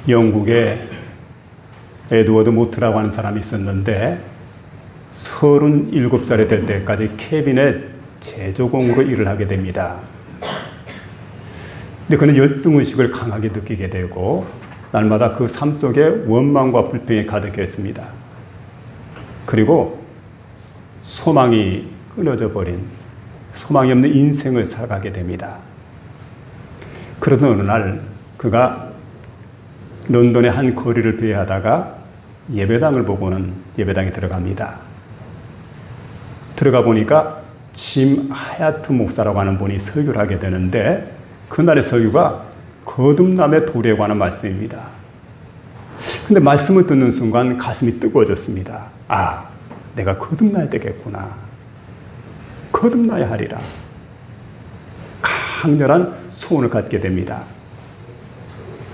영국에 에드워드 모트라고 하는 사람이 있었는데 37살이 될 때까지 캐비넷 제조공으로 일을 하게 됩니다. 근데 그는 열등의식을 강하게 느끼게 되고 날마다 그 삶 속에 원망과 불평이 가득했습니다. 그리고 소망이 끊어져 버린 소망이 없는 인생을 살아가게 됩니다. 그러던 어느 날 그가 런던의 한 거리를 배회하다가 예배당을 보고는 예배당에 들어갑니다. 들어가 보니까 짐 하야트 목사라고 하는 분이 설교를 하게 되는데 그날의 설교가 거듭남의 도리에 관한 말씀입니다. 근데 말씀을 듣는 순간 가슴이 뜨거워졌습니다. 아, 내가 거듭나야 되겠구나. 거듭나야 하리라. 강렬한 소원을 갖게 됩니다.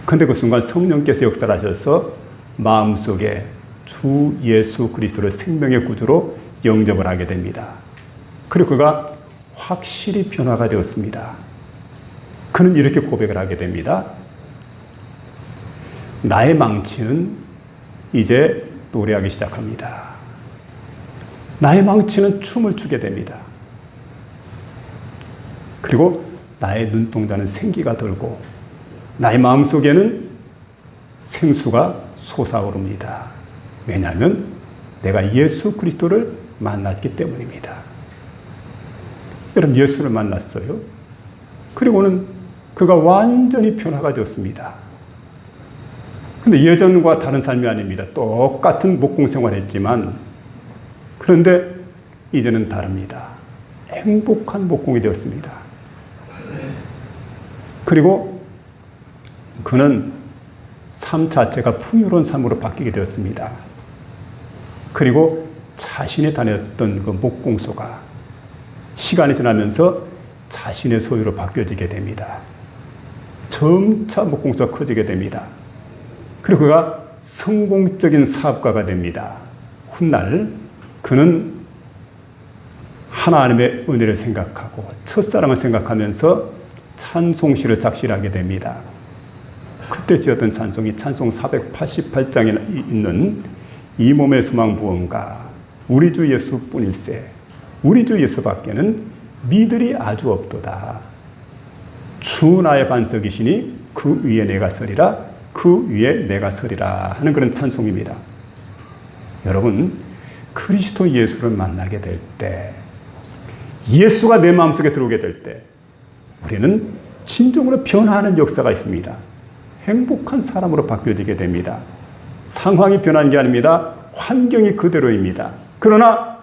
근데 그 순간 성령께서 역사를 하셔서 마음속에 주 예수 그리스도를 생명의 구주로 영접을 하게 됩니다. 그리고 그가 확실히 변화가 되었습니다. 그는 이렇게 고백을 하게 됩니다. 나의 망치는 이제 노래하기 시작합니다. 나의 망치는 춤을 추게 됩니다. 그리고 나의 눈동자는 생기가 돌고 나의 마음속에는 생수가 솟아오릅니다. 왜냐하면 내가 예수 그리스도를 만났기 때문입니다. 여러분, 예수를 만났어요. 그리고는 그가 완전히 변화가 되었습니다. 근데 예전과 다른 삶이 아닙니다. 똑같은 목공 생활을 했지만 그런데 이제는 다릅니다. 행복한 목공이 되었습니다. 그리고 그는 삶 자체가 풍요로운 삶으로 바뀌게 되었습니다. 그리고 자신이 다녔던 그 목공소가 시간이 지나면서 자신의 소유로 바뀌어지게 됩니다. 점차 목공소가 커지게 됩니다. 그리고 그가 성공적인 사업가가 됩니다. 훗날 그는 하나님의 은혜를 생각하고 첫사랑을 생각하면서 찬송시를 작실하게 됩니다. 그때 지었던 찬송이 찬송 488장에 있는 이 몸의 수망 무언가 우리 주 예수뿐일세 우리 주 예수밖에는 미들이 아주 없도다. 주 나의 반석이시니 그 위에 내가 서리라 그 위에 내가 서리라 하는 그런 찬송입니다. 여러분, 그리스도 예수를 만나게 될 때, 예수가 내 마음속에 들어오게 될 때 우리는 진정으로 변화하는 역사가 있습니다. 행복한 사람으로 바뀌어지게 됩니다. 상황이 변한 게 아닙니다. 환경이 그대로입니다. 그러나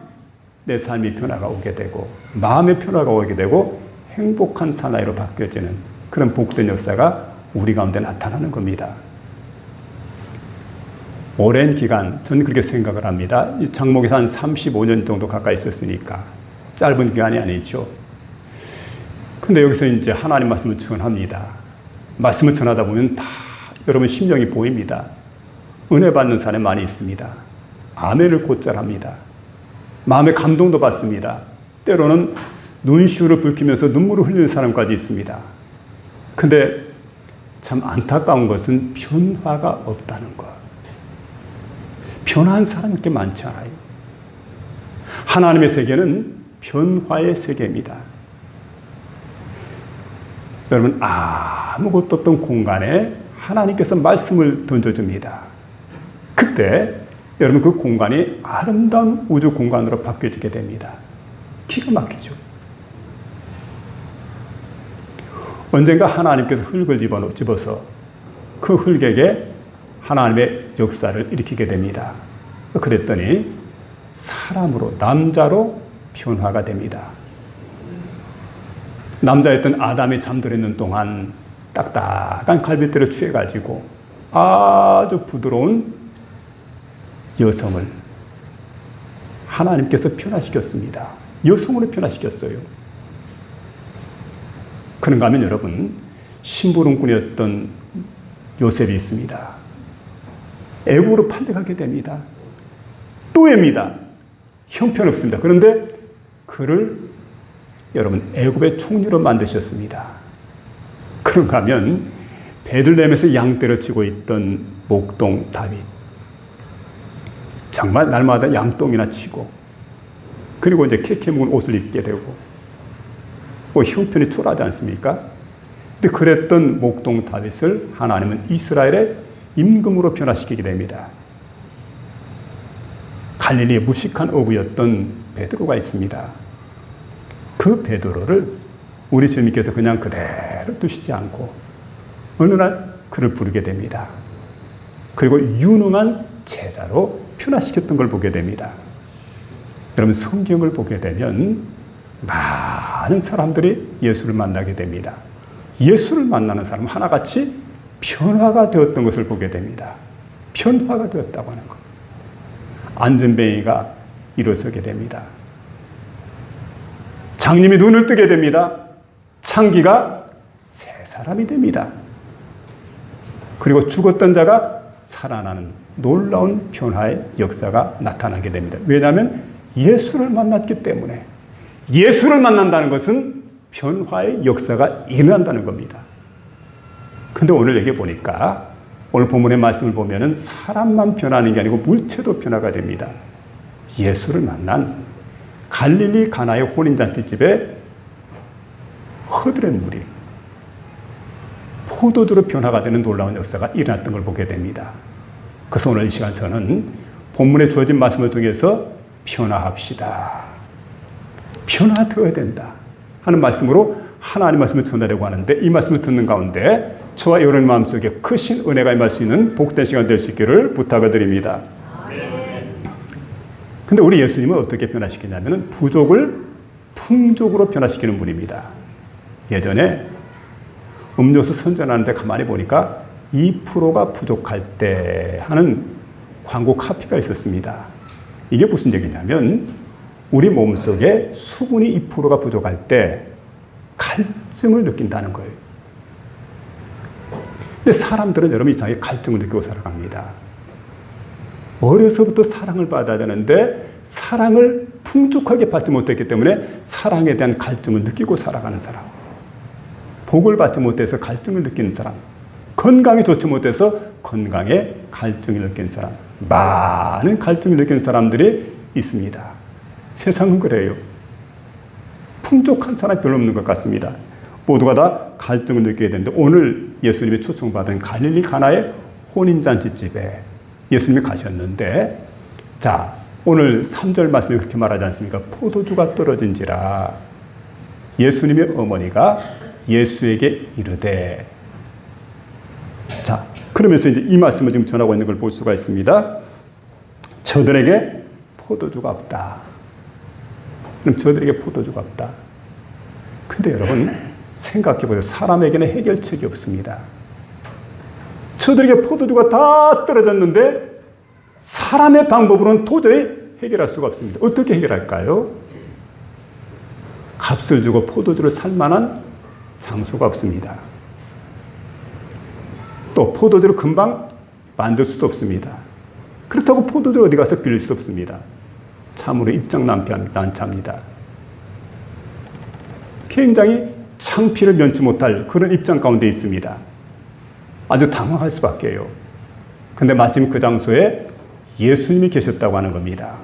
내 삶이 변화가 오게 되고 마음의 변화가 오게 되고 행복한 사나이로 바뀌어지는 그런 복된 역사가 우리 가운데 나타나는 겁니다. 오랜 기간 저는 그렇게 생각을 합니다. 이 장목에서 한 35년 정도 가까이 있었으니까 짧은 기간이 아니죠. 근데 여기서 이제 하나님 말씀을 전합니다. 말씀을 전하다 보면 다 여러분 심령이 보입니다. 은혜 받는 사람이 많이 있습니다. 아멘을 곧잘 합니다. 마음의 감동도 받습니다. 때로는 눈시울을 붉히면서 눈물을 흘리는 사람까지 있습니다. 근데 참 안타까운 것은 변화가 없다는 것. 변화한 사람이 그렇게 많지 않아요. 하나님의 세계는 변화의 세계입니다. 여러분, 아무것도 없던 공간에 하나님께서 말씀을 던져줍니다. 그때 여러분 그 공간이 아름다운 우주 공간으로 바뀌어지게 됩니다. 기가 막히죠. 언젠가 하나님께서 흙을 집어서 그 흙에게 하나님의 역사를 일으키게 됩니다. 그랬더니 사람으로, 남자로 변화가 됩니다. 남자였던 아담이 잠들었는 동안 딱딱한 갈빗대를 취해가지고 아주 부드러운 여성을 하나님께서 변화시켰습니다. 여성으로 변화시켰어요. 그런가 하면 여러분, 심부름꾼이었던 요셉이 있습니다. 애국으로 팔려가게 됩니다. 또 애입니다. 형편없습니다. 그런데 그를 여러분 애굽의 총리로 만드셨습니다. 그런가 하면 베들레헴에서 양떼를 치고 있던 목동 다윗. 정말 날마다 양똥이나 치고, 그리고 이제 캐캐 묵은 옷을 입게 되고, 뭐 형편이 초라하지 않습니까? 근데 그랬던 목동 다윗을 하나님은 이스라엘의 임금으로 변화시키게 됩니다. 갈릴리의 무식한 어부였던 베드로가 있습니다. 그 베드로를 우리 주님께서 그냥 그대로 두시지 않고 어느 날 그를 부르게 됩니다. 그리고 유능한 제자로 변화시켰던 걸 보게 됩니다. 여러분, 성경을 보게 되면 많은 사람들이 예수를 만나게 됩니다. 예수를 만나는 사람 하나같이 변화가 되었던 것을 보게 됩니다. 변화가 되었다고 하는 것. 안전뱅이가 일어서게 됩니다. 장님이 눈을 뜨게 됩니다. 창기가 새 사람이 됩니다. 그리고 죽었던 자가 살아나는 놀라운 변화의 역사가 나타나게 됩니다. 왜냐하면 예수를 만났기 때문에. 예수를 만난다는 것은 변화의 역사가 일어난다는 겁니다. 근데 오늘 여기 보니까, 오늘 본문의 말씀을 보면은 사람만 변하는 게 아니고 물체도 변화가 됩니다. 예수를 만난 갈릴리 가나의 혼인잔치집에 허드렛 물이 포도주로 변화가 되는 놀라운 역사가 일어났던 걸 보게 됩니다. 그래서 오늘 이 시간 저는 본문에 주어진 말씀을 통해서 변화합시다, 변화되어야 된다 하는 말씀으로 하나님 말씀을 전하려고 하는데, 이 말씀을 듣는 가운데 저와 여러분 마음속에 크신 은혜가 임할 수 있는 복된 시간 될 수 있기를 부탁을 드립니다. 근데 우리 예수님은 어떻게 변화시키냐면 부족을 풍족으로 변화시키는 분입니다. 예전에 음료수 선전하는데 가만히 보니까 2%가 부족할 때 하는 광고 카피가 있었습니다. 이게 무슨 얘기냐면 우리 몸속에 수분이 2%가 부족할 때 갈증을 느낀다는 거예요. 근데 사람들은 여러분 이상하게 갈증을 느끼고 살아갑니다. 어려서부터 사랑을 받아야 되는데 사랑을 풍족하게 받지 못했기 때문에 사랑에 대한 갈증을 느끼고 살아가는 사람, 복을 받지 못해서 갈증을 느끼는 사람, 건강이 좋지 못해서 건강에 갈증을 느끼는 사람, 많은 갈증을 느끼는 사람들이 있습니다. 세상은 그래요. 풍족한 사람이 별로 없는 것 같습니다. 모두가 다 갈증을 느끼게 되는데, 오늘 예수님이 초청받은 갈릴리 가나의 혼인잔치집에 예수님이 가셨는데, 자, 오늘 3절 말씀이 그렇게 말하지 않습니까? 포도주가 떨어진지라 예수님의 어머니가 예수에게 이르되. 자, 그러면서 이제 이 말씀을 지금 전하고 있는 걸 볼 수가 있습니다. 저들에게 포도주가 없다. 그럼 저들에게 포도주가 없다. 근데 여러분 생각해 보세요. 사람에게는 해결책이 없습니다. 저들에게 포도주가 다 떨어졌는데 사람의 방법으로는 도저히 해결할 수가 없습니다. 어떻게 해결할까요? 값을 주고 포도주를 살 만한 장소가 없습니다. 또 포도주를 금방 만들 수도 없습니다. 그렇다고 포도주 어디 가서 빌릴 수 없습니다. 참으로 입장난처합니다. 굉장히 창피를 면치 못할 그런 입장 가운데 있습니다. 아주 당황할 수밖에요. 근데 마침 그 장소에 예수님이 계셨다고 하는 겁니다.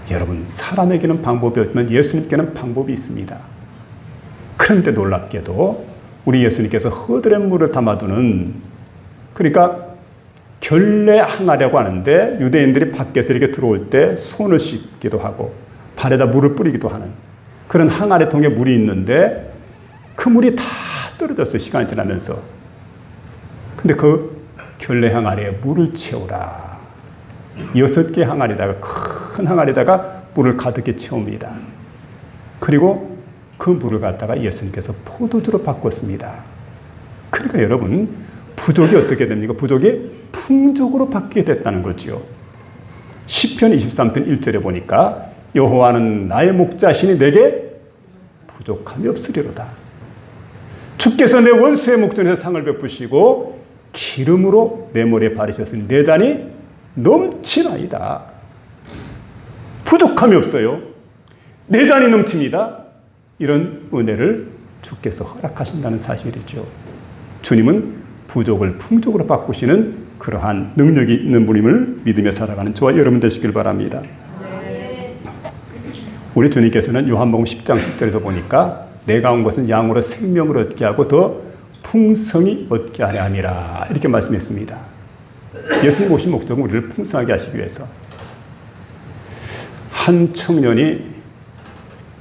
여러분, 사람에게는 방법이 없지만 예수님께는 방법이 있습니다. 그런데 놀랍게도 우리 예수님께서 허드렛 물을 담아두는, 그러니까 결례 항아리라고 하는데 유대인들이 밖에서 이렇게 들어올 때 손을 씻기도 하고 발에다 물을 뿌리기도 하는 그런 항아리 통에 물이 있는데 그 물이 다 떨어졌어요, 시간이 지나면서. 근데 그 결례 항아리에 물을 채우라. 6개 항아리다가, 큰 항아리다가 물을 가득히 채웁니다. 그리고 그 물을 갖다가 예수님께서 포도주로 바꿨습니다. 그러니까 여러분, 부족이 어떻게 됩니까? 부족이 풍족으로 바뀌게 됐다는 거죠. 시편 23편 1절에 보니까 여호와는 나의 목자시니 내게 부족함이 없으리로다. 주께서 내 원수의 목전에서 상을 베푸시고 기름으로 내 머리에 바르셨으니 내 잔이 넘치나이다. 부족함이 없어요. 내 잔이 넘칩니다. 이런 은혜를 주께서 허락하신다는 사실이죠. 주님은 부족을 풍족으로 바꾸시는 그러한 능력이 있는 분임을 믿으며 살아가는 저와 여러분 되시길 바랍니다. 우리 주님께서는 요한복음 10장 10절에도 보니까 내가 온 것은 양으로 생명을 얻게 하고 더 풍성히 얻게 하려 함이라 이렇게 말씀했습니다. 예수님 오신 목적은 우리를 풍성하게 하시기 위해서. 한 청년이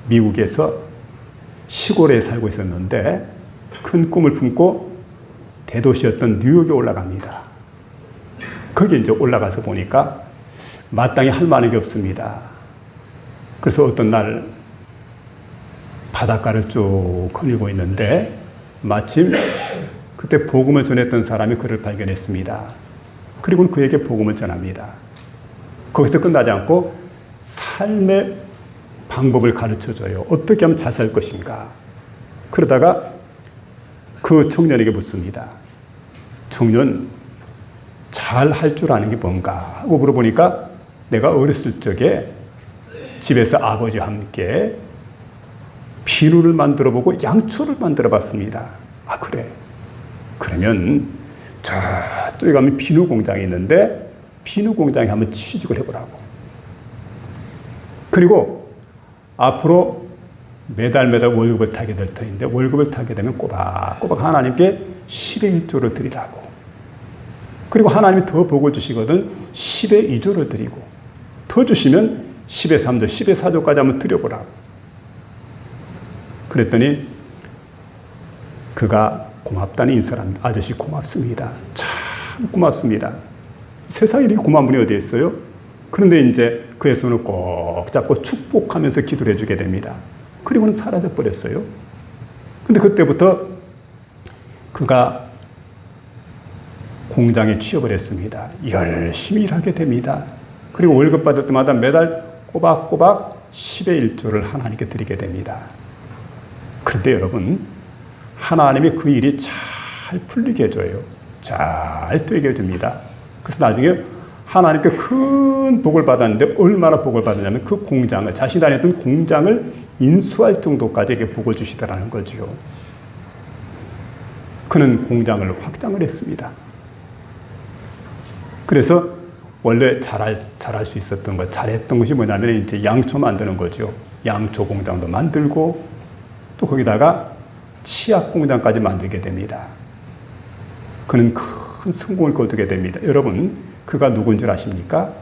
미국에서 시골에 살고 있었는데 큰 꿈을 품고 대도시였던 뉴욕에 올라갑니다. 거기에 이제 올라가서 보니까 마땅히 할 만한 게 없습니다. 그래서 어떤 날 바닷가를 쭉 거닐고 있는데 마침 그때 복음을 전했던 사람이 그를 발견했습니다. 그리고는 그에게 복음을 전합니다. 거기서 끝나지 않고 삶의 방법을 가르쳐줘요. 어떻게 하면 잘 살 것인가. 그러다가 그 청년에게 묻습니다. 청년, 잘 할 줄 아는 게 뭔가 하고 물어보니까 내가 어렸을 적에 집에서 아버지와 함께 비누를 만들어보고 양초를 만들어봤습니다. 아, 그래. 그러면 저쪽에 가면 비누 공장이 있는데 비누 공장에 한번 취직을 해보라고. 그리고 앞으로 매달 월급을 타게 될 터인데 월급을 타게 되면 꼬박꼬박 하나님께 10의 1조를 드리라고. 그리고 하나님이 더 복을 주시거든 10의 2조를 드리고 더 주시면 10의 3조, 10의 4조까지 한번 드려보라고. 그랬더니 그가 고맙다는 인사를 합니다. 아저씨 고맙습니다. 참 고맙습니다. 세상에 이렇게 고마운 분이 어디 있어요? 그런데 이제 그의 손을 꼭 잡고 축복하면서 기도를 해주게 됩니다. 그리고는 사라져 버렸어요. 근데 그때부터 그가 공장에 취업을 했습니다. 열심히 일하게 됩니다. 그리고 월급 받을 때마다 매달 꼬박꼬박 10의 1조를 하나님께 드리게 됩니다. 그런데 여러분, 하나님이 그 일이 잘 풀리게 해줘요. 잘 되게 해줍니다. 그래서 나중에 하나님께 큰 복을 받았는데 얼마나 복을 받았냐면 그 공장을, 자신이 다녔던 공장을 인수할 정도까지 복을 주시더라는 거죠. 그는 공장을 확장을 했습니다. 그래서 원래 잘할 수 있었던 것, 잘했던 것이 뭐냐면 이제 양초 만드는 거죠. 양초 공장도 만들고 또 거기다가 치약 공장까지 만들게 됩니다. 그는 큰 성공을 거두게 됩니다. 여러분, 그가 누군 줄 아십니까?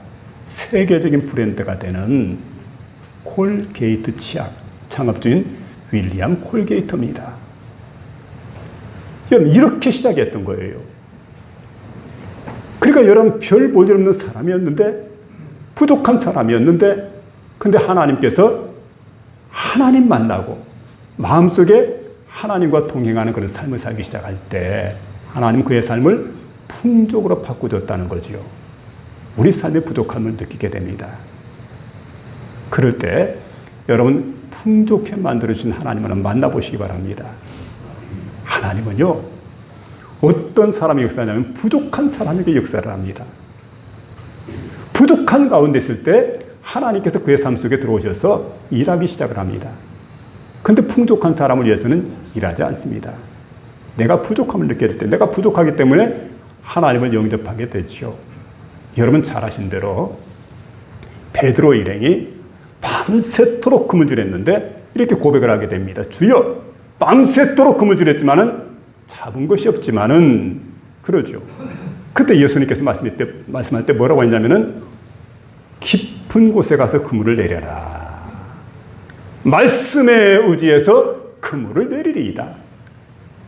세계적인 브랜드가 되는 콜게이트 치약 창업주인 윌리엄 콜게이터입니다. 여러분, 이렇게 시작했던 거예요. 그러니까 여러분, 별 볼 일 없는 사람이었는데, 부족한 사람이었는데, 근데 하나님께서 하나님 만나고 마음속에 하나님과 동행하는 그런 삶을 살기 시작할 때 하나님 그의 삶을 풍족으로 바꿔줬다는 거지요. 우리 삶의 부족함을 느끼게 됩니다. 그럴 때 여러분 풍족해 만들어주신 하나님을 만나보시기 바랍니다. 하나님은요, 어떤 사람이 역사하냐면 부족한 사람에게 역사를 합니다. 부족한 가운데 있을 때 하나님께서 그의 삶 속에 들어오셔서 일하기 시작을 합니다. 근데 풍족한 사람을 위해서는 일하지 않습니다. 내가 부족함을 느낄 때, 내가 부족하기 때문에 하나님을 영접하게 되지요. 여러분 잘 아신 대로 베드로 일행이 밤새도록 그물질했는데 이렇게 고백을 하게 됩니다. 주여, 밤새도록 그물질했지만은 잡은 것이 없지만은 그러죠. 그때 예수님께서 말씀할 때 뭐라고 했냐면은 깊은 곳에 가서 그물을 내려라. 말씀에 의지해서 그물을 내리리이다.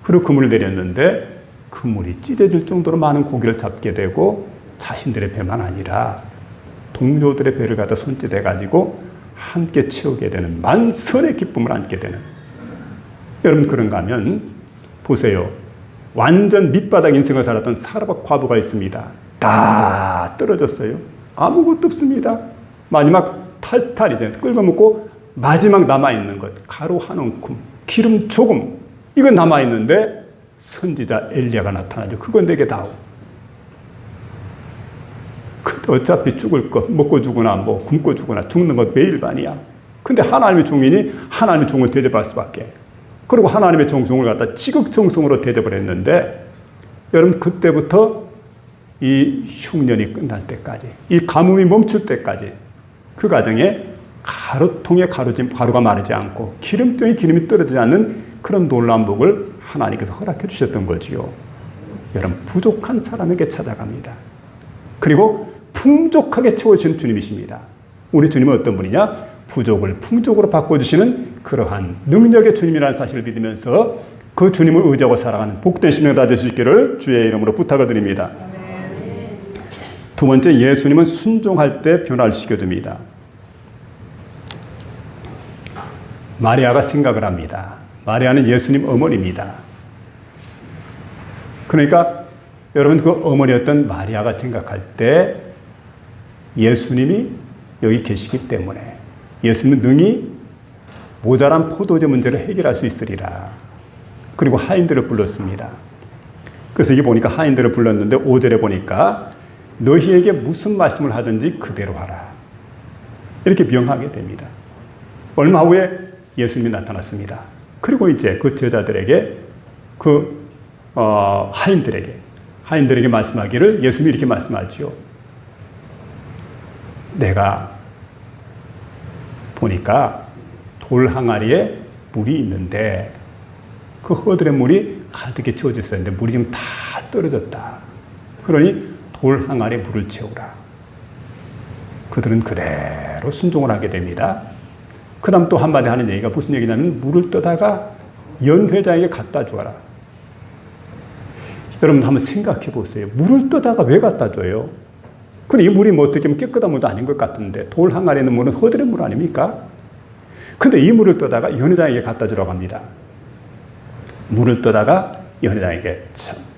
그리고 그물을 내렸는데 그물이 찢어질 정도로 많은 고기를 잡게 되고 자신들의 배만 아니라 동료들의 배를 갖다 손짓해가지고 함께 채우게 되는 만선의 기쁨을 안게 되는. 여러분 그런가 하면 보세요. 완전 밑바닥 인생을 살았던 사라밧 과부가 있습니다. 다 떨어졌어요. 아무것도 없습니다. 마지막 탈탈 이제 끓여 먹고 마지막 남아있는 것, 가루 한 움큼, 기름 조금, 이건 남아있는데 선지자 엘리야가 나타나죠. 그건 내게 다오. 근데 어차피 죽을 것, 먹고 죽으나 뭐 굶고 죽으나 죽는 것 매일반이야. 근데 하나님의 종이니 하나님의 종을 대접할 수밖에. 그리고 하나님의 정성을 갖다 지극정성으로 대접을 했는데 여러분 그때부터 이 흉년이 끝날 때까지 이 가뭄이 멈출 때까지 그 과정에 가루통에 가루가 마르지 않고 기름병에 기름이 떨어지지 않는 그런 놀라운 복을 하나님께서 허락해 주셨던 거지요. 여러분 부족한 사람에게 찾아갑니다. 그리고 풍족하게 채워주시는 주님이십니다. 우리 주님은 어떤 분이냐? 부족을 풍족으로 바꿔주시는 그러한 능력의 주님이라는 사실을 믿으면서 그 주님을 의지하고 살아가는 복된 심령 다 될 수 있기를 주의 이름으로 부탁을 드립니다. 두 번째, 예수님은 순종할 때 변화를 시켜줍니다. 마리아가 생각을 합니다. 마리아는 예수님 어머니입니다. 그러니까 여러분 그 어머니였던 마리아가 생각할 때 예수님이 여기 계시기 때문에 예수님은 능히 모자란 포도주 문제를 해결할 수 있으리라. 그리고 하인들을 불렀습니다. 그래서 이게 보니까 하인들을 불렀는데 5절에 보니까 너희에게 무슨 말씀을 하든지 그대로 하라. 이렇게 명하게 됩니다. 얼마 후에 예수님이 나타났습니다. 그리고 이제 그 제자들에게 하인들에게 말씀하기를 예수님이 이렇게 말씀하지요. 내가 보니까 돌 항아리에 물이 있는데 그 허들의 물이 가득히 채워져 있었는데 물이 지금 다 떨어졌다. 그러니 돌 항아리에 물을 채우라. 그들은 그대로 순종을 하게 됩니다. 그 다음 또 한마디 하는 얘기가 무슨 얘기냐면 물을 떠다가 연회장에게 갖다 주어라. 여러분 한번 생각해 보세요. 물을 떠다가 왜 갖다 줘요? 근데 이 물이 뭐 어떻게 보면 깨끗한 물도 아닌 것 같은데 돌 항아리에 있는 물은 허들의 물 아닙니까? 근데 이 물을 떠다가 연회장에게 갖다 주라고 합니다. 물을 떠다가 연회장에게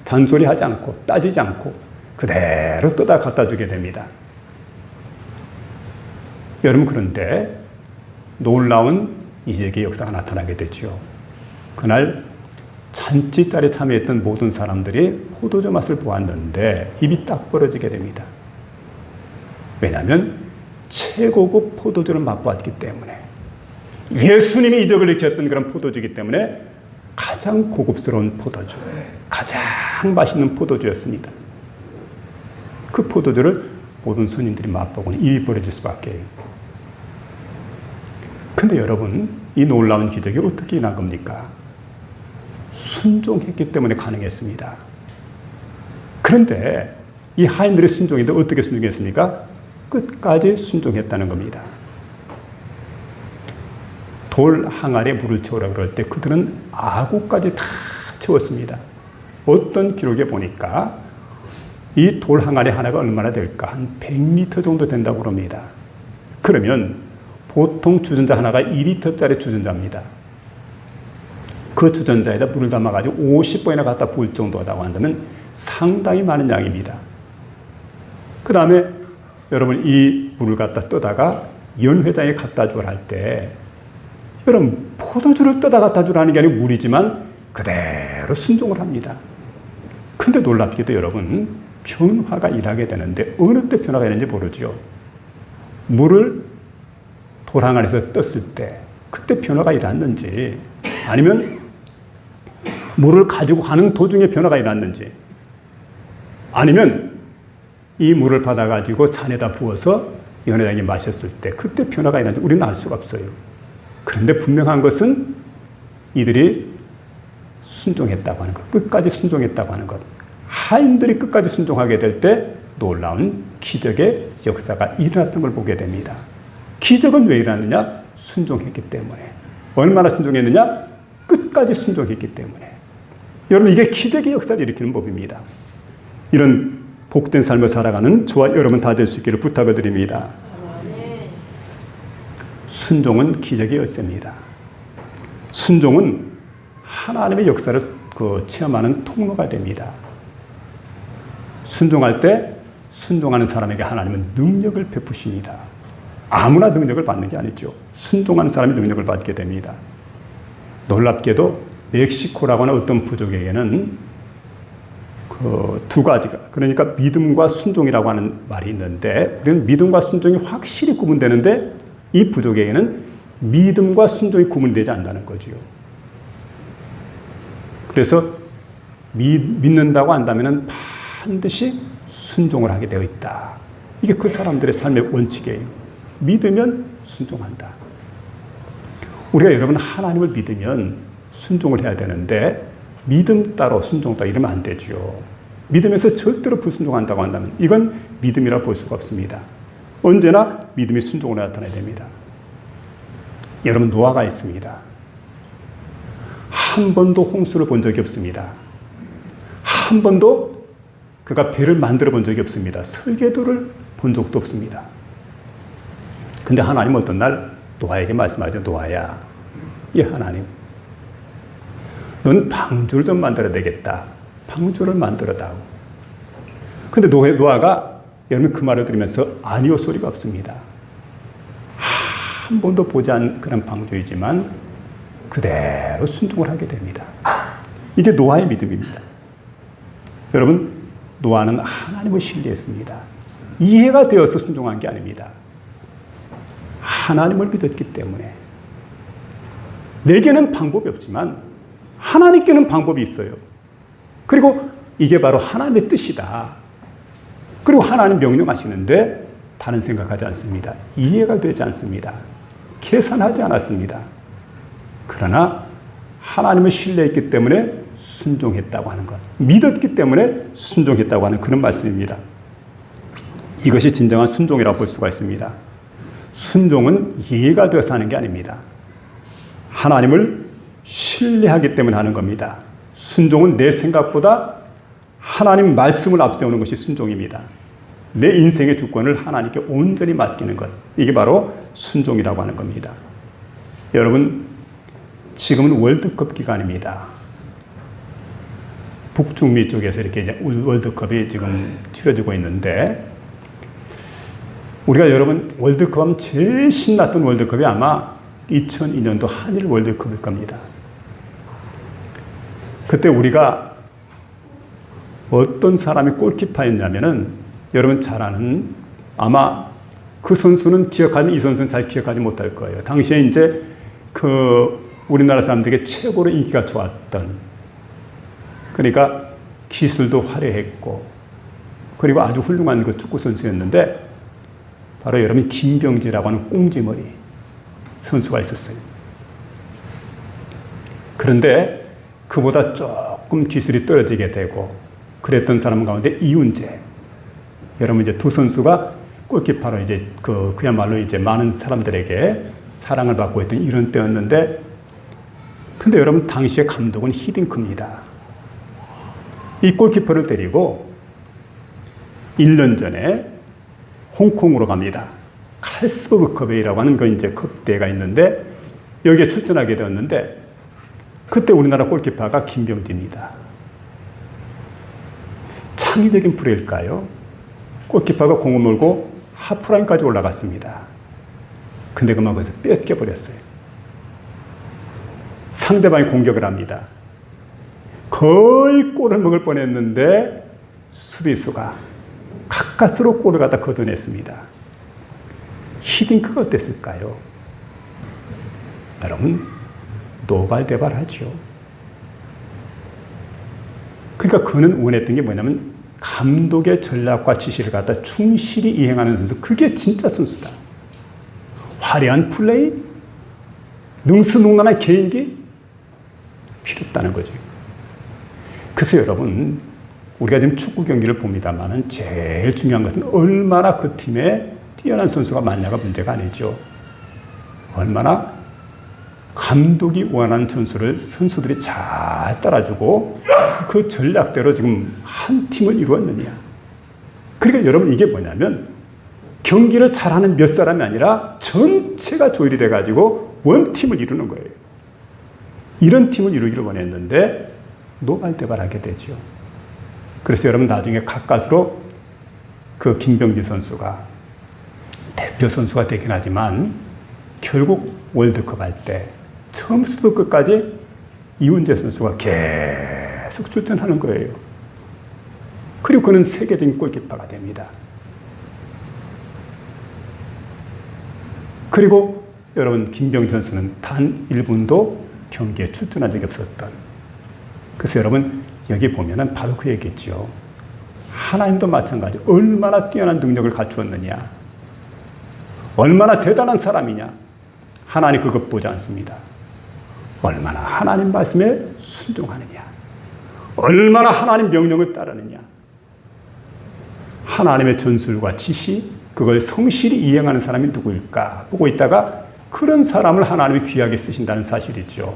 잔소리하지 않고 따지지 않고 그대로 떠다가 갖다 주게 됩니다. 여러분 그런데 놀라운 이적의 역사가 나타나게 되죠. 그날 잔치자리에 참여했던 모든 사람들이 포도주 맛을 보았는데 입이 딱 벌어지게 됩니다. 왜냐하면 최고급 포도주를 맛보았기 때문에 예수님이 이적을 일으켰던 그런 포도주이기 때문에 가장 고급스러운 포도주, 가장 맛있는 포도주였습니다. 그 포도주를 모든 손님들이 맛보고는 입이 벌어질 수밖에. 근데 여러분 이 놀라운 기적이 어떻게 일어난 겁니까? 순종했기 때문에 가능했습니다. 그런데 이 하인들의 순종인데 어떻게 순종했습니까? 끝까지 순종했다는 겁니다. 돌 항아리에 물을 채우라 그럴 때 그들은 아구까지 다 채웠습니다. 어떤 기록에 보니까 이 돌 항아리 하나가 얼마나 될까? 한 100리터 정도 된다고 그럽니다. 그러면 보통 주전자 하나가 2리터짜리 주전자입니다. 그 주전자에다 물을 담아가지고 50번이나 갖다 부을 정도라고 한다면 상당히 많은 양입니다. 그 다음에 여러분 이 물을 갖다 떠다가 연회장에 갖다 주라 할 때 여러분 포도주를 떠다 갖다 주라는 게 아니고 물이지만 그대로 순종을 합니다. 근데 놀랍게도 여러분 변화가 일하게 되는데 어느 때 변화가 되는지 모르죠. 물을 돌항아리에서 떴을 때 그때 변화가 일어났는지 아니면 물을 가지고 가는 도중에 변화가 일어났는지 아니면 이 물을 받아가지고 잔에다 부어서 연회장이 마셨을 때 그때 변화가 일어났는지 우리는 알 수가 없어요. 그런데 분명한 것은 이들이 순종했다고 하는 것, 끝까지 순종했다고 하는 것. 하인들이 끝까지 순종하게 될 때 놀라운 기적의 역사가 일어났던 걸 보게 됩니다. 기적은 왜 일어났느냐? 순종했기 때문에. 얼마나 순종했느냐? 끝까지 순종했기 때문에. 여러분 이게 기적의 역사를 일으키는 법입니다. 이런 복된 삶을 살아가는 저와 여러분 다 될 수 있기를 부탁을 드립니다. 순종은 기적의 열쇠입니다. 순종은 하나님의 역사를 체험하는 통로가 됩니다. 순종할 때 순종하는 사람에게 하나님은 능력을 베푸십니다. 아무나 능력을 받는 게 아니죠. 순종하는 사람이 능력을 받게 됩니다. 놀랍게도 멕시코라고 하는 어떤 부족에게는 두 가지가, 그러니까 믿음과 순종이라고 하는 말이 있는데 우리는 믿음과 순종이 확실히 구분되는데 이 부족에게는 믿음과 순종이 구분되지 않는다는 거죠. 그래서 믿는다고 한다면 반드시 순종을 하게 되어 있다. 이게 그 사람들의 삶의 원칙이에요. 믿으면 순종한다. 우리가 여러분 하나님을 믿으면 순종을 해야 되는데 믿음 따로 순종 따로 이러면 안 되죠. 믿음에서 절대로 불순종한다고 한다면 이건 믿음이라 볼 수가 없습니다. 언제나 믿음이 순종으로 나타나야 됩니다. 여러분 노아가 있습니다. 한 번도 홍수를 본 적이 없습니다. 한 번도 그가 배를 만들어 본 적이 없습니다. 설계도를 본 적도 없습니다. 근데 하나님은 어떤 날 노아에게 말씀하죠. 노아야, 이 하나님, 넌 방주를 좀 만들어야 되겠다. 방주를 만들어다오. 근데 노아가 여러분 그 말을 들으면서 아니요 소리가 없습니다. 한 번도 보지 않은 그런 방주이지만 그대로 순종을 하게 됩니다. 이게 노아의 믿음입니다. 여러분, 노아는 하나님을 신뢰했습니다. 이해가 되어서 순종한 게 아닙니다. 하나님을 믿었기 때문에. 내게는 방법이 없지만 하나님께는 방법이 있어요. 그리고 이게 바로 하나님의 뜻이다. 그리고 하나님 명령하시는데 다른 생각하지 않습니다. 이해가 되지 않습니다. 계산하지 않았습니다. 그러나 하나님을 신뢰했기 때문에 순종했다고 하는 것, 믿었기 때문에 순종했다고 하는 그런 말씀입니다. 이것이 진정한 순종이라고 볼 수가 있습니다. 순종은 이해가 되어서 하는 게 아닙니다. 하나님을 신뢰하기 때문에 하는 겁니다. 순종은 내 생각보다 하나님 말씀을 앞세우는 것이 순종입니다. 내 인생의 주권을 하나님께 온전히 맡기는 것, 이게 바로 순종이라고 하는 겁니다. 여러분, 지금은 월드컵 기간입니다. 북중미 쪽에서 이렇게 이제 월드컵이 지금 치러지고 있는데, 우리가 여러분 월드컵 하면 제일 신났던 월드컵이 아마 2002년도 한일 월드컵일 겁니다. 그때 우리가 어떤 사람이 골키퍼였냐면은 여러분 잘 아는, 아마 그 선수는 기억하면 이 선수는 잘 기억하지 못할 거예요. 당시에 이제 그 우리나라 사람들에게 최고로 인기가 좋았던, 그러니까 기술도 화려했고 그리고 아주 훌륭한 그 축구 선수였는데 바로 여러분 김병지라고 하는 꽁지머리 선수가 있었어요. 그런데 그보다 조금 기술이 떨어지게 되고 그랬던 사람 가운데 이훈재, 여러분 이제 두 선수가 골키퍼로 이제 그야말로 이제 많은 사람들에게 사랑을 받고 있던 이런 때였는데, 근데 여러분 당시의 감독은 히딩크입니다. 이 골키퍼를 데리고 1년 전에 홍콩으로 갑니다. 칼스버그컵이라고 하는 그 이제 컵대회가 있는데 여기에 출전하게 되었는데 그때 우리나라 골키퍼가 김병지입니다. 창의적인 플레이일까요? 골키퍼가 공을 몰고 하프라인까지 올라갔습니다. 근데 그만 거기서 뺏겨버렸어요. 상대방이 공격을 합니다. 거의 골을 먹을 뻔했는데 수비수가 가까스로 골을 갖다 걷어냈습니다. 히딩크가 어땠을까요? 여러분, 노발대발하죠. 그러니까 그는 원했던 게 뭐냐면 감독의 전략과 지시를 갖다 충실히 이행하는 선수, 그게 진짜 선수다. 화려한 플레이, 능수능란한 개인기 필요 없다는 거죠. 그래서 여러분, 우리가 지금 축구 경기를 봅니다만은 제일 중요한 것은 얼마나 그 팀에 뛰어난 선수가 많냐가 문제가 아니죠. 얼마나 감독이 원하는 전술을 선수들이 잘 따라주고 그 전략대로 지금 한 팀을 이루었느냐. 그러니까 여러분 이게 뭐냐면 경기를 잘하는 몇 사람이 아니라 전체가 조율이 돼가지고 원팀을 이루는 거예요. 이런 팀을 이루기를 원했는데 노발대발하게 되죠. 그래서 여러분 나중에 가까스로 그 김병지 선수가 대표 선수가 되긴 하지만 결국 월드컵 할 때 처음부터 끝까지 이훈재 선수가 계속 출전하는 거예요. 그리고 그는 세계적인 골키퍼가 됩니다. 그리고 여러분 김병지 선수는 단 1분도 경기에 출전한 적이 없었던 그래서 여러분 여기 보면은 바로 그 얘기죠. 하나님도 마찬가지. 얼마나 뛰어난 능력을 갖추었느냐. 얼마나 대단한 사람이냐. 하나님 그것 보지 않습니다. 얼마나 하나님 말씀에 순종하느냐. 얼마나 하나님 명령을 따르느냐. 하나님의 전술과 지시, 그걸 성실히 이행하는 사람이 누구일까 보고 있다가 그런 사람을 하나님이 귀하게 쓰신다는 사실이죠.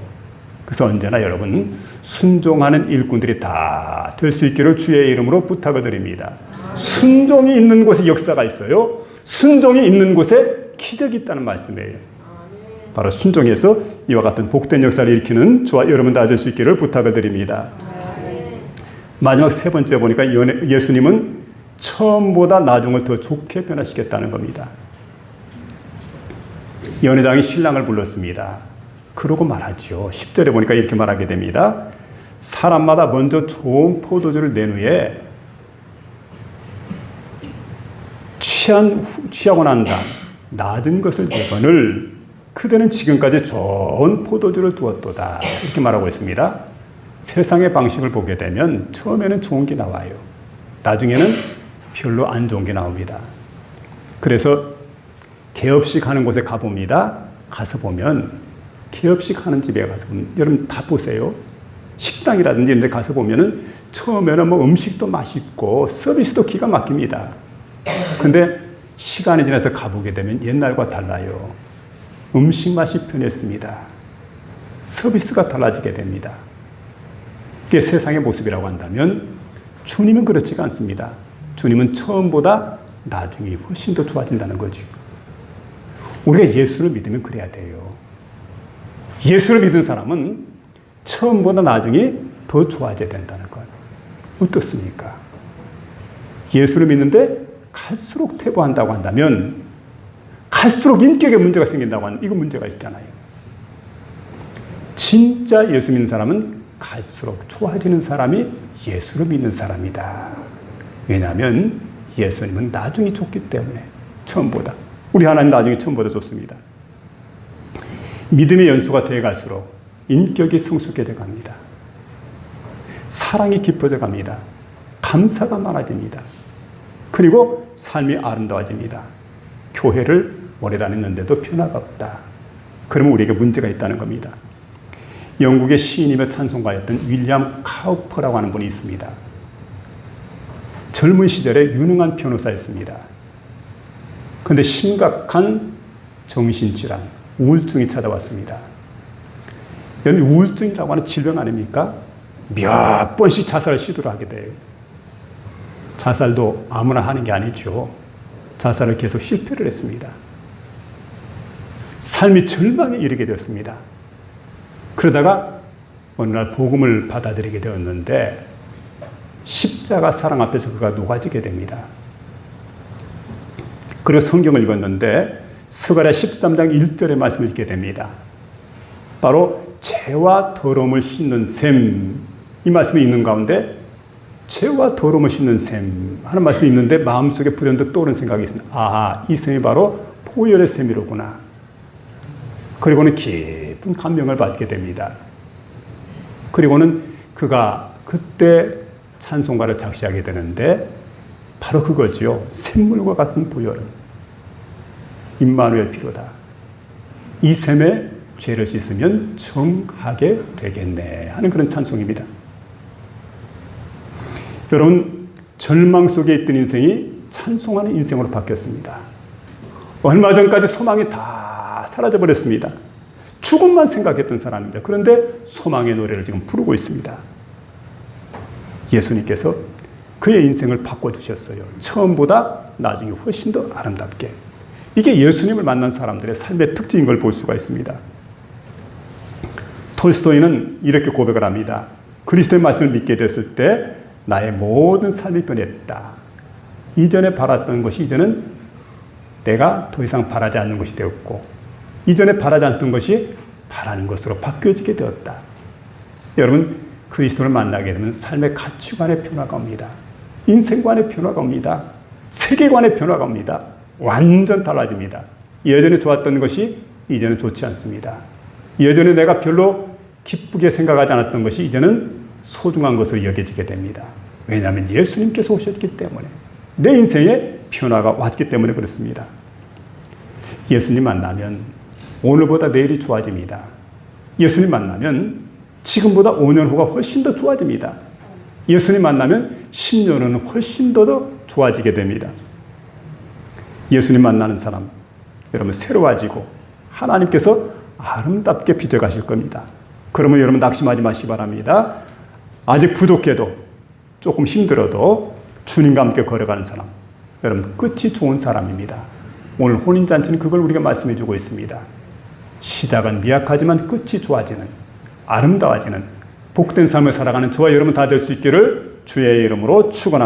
그래서 언제나 여러분 순종하는 일꾼들이 다 될 수 있기를 주의 이름으로 부탁을 드립니다. 순종이 있는 곳에 역사가 있어요. 순종이 있는 곳에 기적이 있다는 말씀이에요. 바로 순종해서 이와 같은 복된 역사를 일으키는 저와 여러분 다 될 수 있기를 부탁을 드립니다. 마지막 세 번째 보니까 예수님은 처음보다 나중을 더 좋게 변화시켰다는 겁니다. 연회장이 신랑을 불렀습니다. 그러고 말하죠. 10절에 보니까 이렇게 말하게 됩니다. 사람마다 먼저 좋은 포도주를 낸 후에 취하고 난 다음 낮은 것을 대거늘 그대는 지금까지 좋은 포도주를 두었도다. 이렇게 말하고 있습니다. 세상의 방식을 보게 되면 처음에는 좋은 게 나와요. 나중에는 별로 안 좋은 게 나옵니다. 그래서 개업식 하는 곳에 가봅니다. 가서 보면 개업식 하는 집에 가서 보면 여러분 다 보세요. 식당이라든지 이런 데 가서 보면은 처음에는 뭐 음식도 맛있고 서비스도 기가 막힙니다. 근데 시간이 지나서 가보게 되면 옛날과 달라요. 음식 맛이 변했습니다. 서비스가 달라지게 됩니다. 이게 세상의 모습이라고 한다면 주님은 그렇지가 않습니다. 주님은 처음보다 나중에 훨씬 더 좋아진다는 거죠. 우리가 예수를 믿으면 그래야 돼요. 예수를 믿은 사람은 처음보다 나중에 더 좋아져야 된다는 것. 어떻습니까? 예수를 믿는데 갈수록 퇴보한다고 한다면 갈수록 인격에 문제가 생긴다고 하는 이거 문제가 있잖아요. 진짜 예수 믿는 사람은 갈수록 좋아지는 사람이 예수를 믿는 사람이다. 왜냐하면 예수님은 나중이 좋기 때문에 처음보다. 우리 하나님 나중에 처음보다 좋습니다. 믿음의 연수가 되어 갈수록 인격이 성숙해져 갑니다. 사랑이 깊어져 갑니다. 감사가 많아집니다. 그리고 삶이 아름다워집니다. 교회를 오래 다녔는데도 변화가 없다. 그러면 우리에게 문제가 있다는 겁니다. 영국의 시인이며 찬송가였던 윌리엄 카우퍼라고 하는 분이 있습니다. 젊은 시절에 유능한 변호사였습니다. 그런데 심각한 정신질환, 우울증이 찾아왔습니다. 여러분 우울증이라고 하는 질병 아닙니까? 몇 번씩 자살을 시도를 하게 돼요. 자살도 아무나 하는 게 아니죠. 자살을 계속 실패를 했습니다. 삶이 절망에 이르게 되었습니다. 그러다가 어느 날 복음을 받아들이게 되었는데 십자가 사랑 앞에서 그가 녹아지게 됩니다. 그리고 성경을 읽었는데 스가랴 13장 1절의 말씀을 읽게 됩니다. 바로 죄와 더러움을 씻는 셈, 이 말씀이 있는 가운데 죄와 더러움을 씻는 셈 하는 말씀이 있는데 마음속에 불현듯 떠오르는 생각이 있습니다. 아, 이 셈이 바로 보혈의 셈이로구나. 그리고는 깊은 감명을 받게 됩니다. 그리고는 그가 그때 찬송가를 작시하게 되는데 바로 그거죠. 샘물과 같은 보혈은 임마누엘 피로다. 이 셈에 죄를 씻으면 정하게 되겠네 하는 그런 찬송입니다. 여러분 절망 속에 있던 인생이 찬송하는 인생으로 바뀌었습니다. 얼마 전까지 소망이 다 사라져버렸습니다. 죽음만 생각했던 사람입니다. 그런데 소망의 노래를 지금 부르고 있습니다. 예수님께서 그의 인생을 바꿔주셨어요. 처음보다 나중에 훨씬 더 아름답게. 이게 예수님을 만난 사람들의 삶의 특징인 걸 볼 수가 있습니다. 톨스토이는 이렇게 고백을 합니다. 그리스도의 말씀을 믿게 됐을 때 나의 모든 삶이 변했다. 이전에 바랐던 것이 이제는 내가 더 이상 바라지 않는 것이 되었고 이전에 바라지 않던 것이 바라는 것으로 바뀌어지게 되었다. 여러분 그리스도를 만나게 되면 삶의 가치관의 변화가 옵니다. 인생관의 변화가 옵니다. 세계관의 변화가 옵니다. 완전 달라집니다. 예전에 좋았던 것이 이제는 좋지 않습니다. 예전에 내가 별로 기쁘게 생각하지 않았던 것이 이제는 소중한 것으로 여겨지게 됩니다. 왜냐하면 예수님께서 오셨기 때문에, 내 인생에 변화가 왔기 때문에 그렇습니다. 예수님 만나면 오늘보다 내일이 좋아집니다. 예수님 만나면 지금보다 5년 후가 훨씬 더 좋아집니다. 예수님 만나면 10년 후는 훨씬 더 좋아지게 됩니다. 예수님 만나는 사람, 여러분 새로워지고 하나님께서 아름답게 빚어가실 겁니다. 그러면 여러분 낙심하지 마시기 바랍니다. 아직 부족해도, 조금 힘들어도 주님과 함께 걸어가는 사람, 여러분 끝이 좋은 사람입니다. 오늘 혼인잔치는 그걸 우리가 말씀해 주고 있습니다. 시작은 미약하지만 끝이 좋아지는, 아름다워지는 복된 삶을 살아가는 저와 여러분 다 될 수 있기를 주의 이름으로 축원합니다.